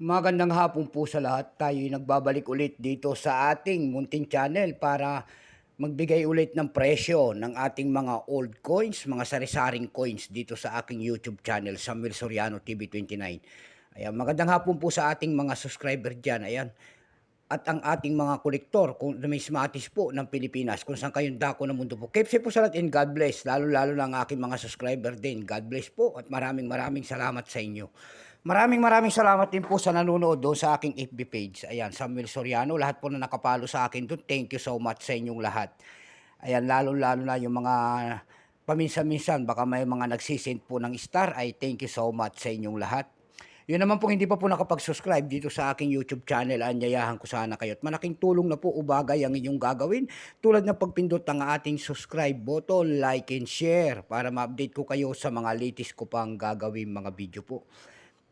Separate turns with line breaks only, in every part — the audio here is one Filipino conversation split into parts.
Magandang hapon po sa lahat. Tayo'y nagbabalik ulit dito sa ating munting channel para magbigay ulit ng presyo ng ating mga old coins, mga sari-saring coins dito sa aking YouTube channel, Samuel Soriano TV 29. Ayan, magandang hapon po sa ating mga subscriber diyan. Ayan. At ang ating mga kolektor kung numismatis po ng Pilipinas, kung saan kayong dako ng mundo po. Keep safe po sa lahat and God bless. Lalo-lalo na ang aking mga subscriber din. God bless po at maraming salamat sa inyo. Maraming salamat din po sa nanonood doon sa aking FB page. Ayan, Samuel Soriano. Lahat po na nakapalo sa akin doon. Thank you so much sa inyong lahat. Ayan, lalo-lalo na yung mga paminsan-minsan, baka may mga nagsisend po ng star, ay thank you so much sa inyong lahat. Yun naman po hindi pa po nakapag-subscribe dito sa aking YouTube channel, anyayahan ko sana kayo. At malaking tulong na po ubagay ang inyong gagawin tulad ng pagpindot ng ating subscribe button, like and share para ma-update ko kayo sa mga latest ko pang gagawin mga video po.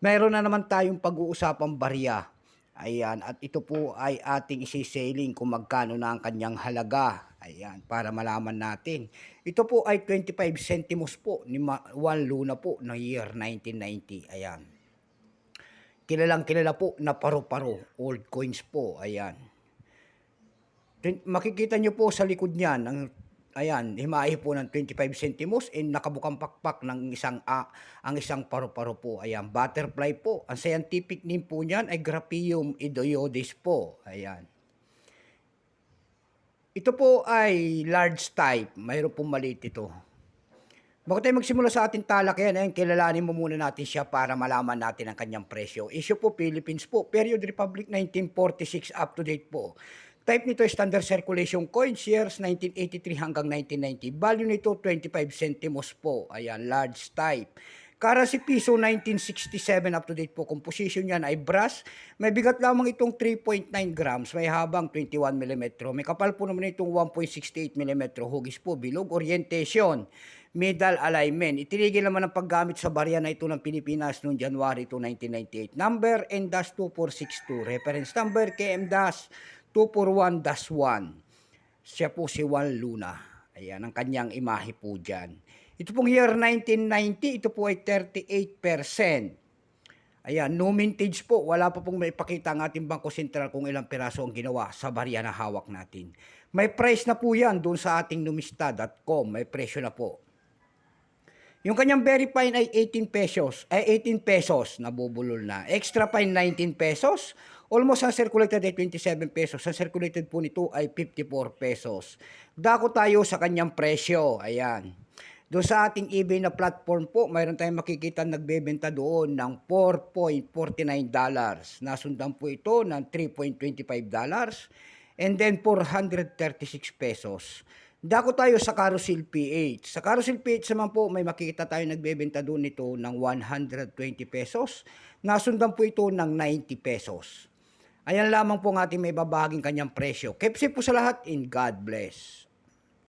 Meron na naman tayong pag-uusapang barya. Ayan, at ito po ay ating isiselling kung magkano na ang kanyang halaga. Ayan, para malaman natin. Ito po ay 25 centimos po ni Juan Luna po ng year 1990. Ayan. Kilalang kilala po na paru-paro, old coins po, ayan. Makikita nyo po sa likod niyan, ayan, himahi po ng 25 centimos and nakabukang pakpak ng ang isang paru-paro po, ayan, butterfly po. Ang scientific name po niyan ay Graphium idioides po, ayan. Ito po ay large type, mayroon pong maliit ito. Bago tayo magsimula sa ating talakayan, ayun, kilalanin mo muna natin siya para malaman natin ang kanyang presyo. Issue po, Philippines po. Period Republic 1946 up to date po. Type nito standard circulation coins, years 1983 hanggang 1990. Value nito 25 centimos po. Ayan, large type. Currency piso 1967 up to date po. Composition niyan ay brass. May bigat lamang itong 3.9 grams. May habang 21 mm. May kapal po naman itong 1.68 mm. Hugis po, bilog, orientation, middle alignment. Itinigil naman ang paggamit sa barya na ito ng Pilipinas noong January 2, 1998. Number N-2462. Reference number KM-241-1. Siya po si Juan Luna. Ayan, ang kanyang imahe po dyan. Ito pong year 1990, ito po ay 38%. Ayan, no mintage po. Wala pa pong maipakita ang ating Bangko Sentral kung ilang piraso ang ginawa sa barya na hawak natin. May price na po yan doon sa ating numista.com. May presyo na po. Yung kanyang very fine ay 18 pesos. Ay 18 pesos, nabubulol na. Extra fine 19 pesos. Almost ang circulated ay 27 pesos. Ang circulated po nito ay 54 pesos. Dako tayo sa kanyang presyo. Ayan. Doon sa ating eBay na platform po, mayroon tayong makikita nagbebenta doon ng $4.49. Nasundan po ito ng $3.25 and then 436 pesos. Dako tayo sa Carousel PH. Sa Carousel PH naman po, may makikita tayo nagbebenta doon nito ng 120 pesos. Nasundan po ito ng 90 pesos. Ayan lamang po ang ating may babahaging kanyang presyo. Keep safe po sa lahat and God bless.